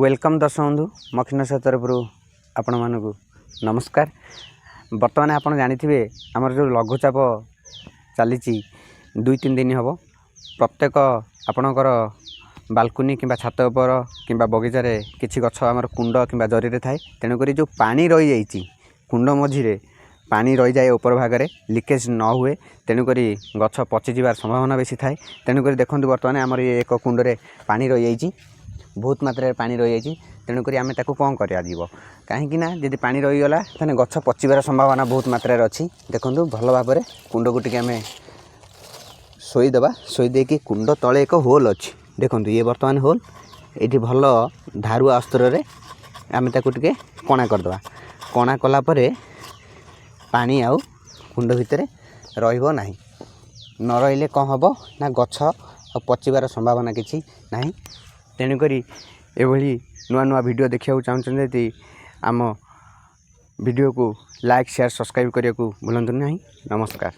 Welcome दर्शक बंधु मखिनेश्वर तरफ आपण मानक नमस्कार। बर्तमान आप जानी आमर जो लघुचाप चली 2-3 दिन हम प्रत्येक आपणकर बालकुनी कि छात उपर कि बगीचार किसी गछ आमर कुंड कि जरी थाए तेणुक जो पानी रही जाइए कुंड मझीरे पानी रही जाए ऊपर भाग में लिकेज न हुए तेणुक गछ पचिजार संभावना बेसी थाए। तेणुक देखो बर्तमान आमर ये एक कुंड में पानी रही जाइए बहुत मात्रा पानी रही जाइए तेणुक आम ताकू कौन करा कहीं जब पानी रहीगला तेने गछ पचिबार संभावना बहुत मात्रा अच्छी। देखो भल भाव में कुंड को टी आम शोईदे शोईदेकी कुंड तले एक होल अच्छी देखो ये बर्तमान होल ये भल धारुआ अस्त्र आम ताकू टे कणा करदे कणा कलापर पानी आउ कुंड भितर रहिबो नाही न रहिले कौन हम ना गछ पचिबार संभावना किसी ना। तेणुक एभली नुआ नुआ वीडियो देखा चाहते आम वीडियो को लाइक शेयर सब्सक्राइब करने को भूलु नहीं। नमस्कार।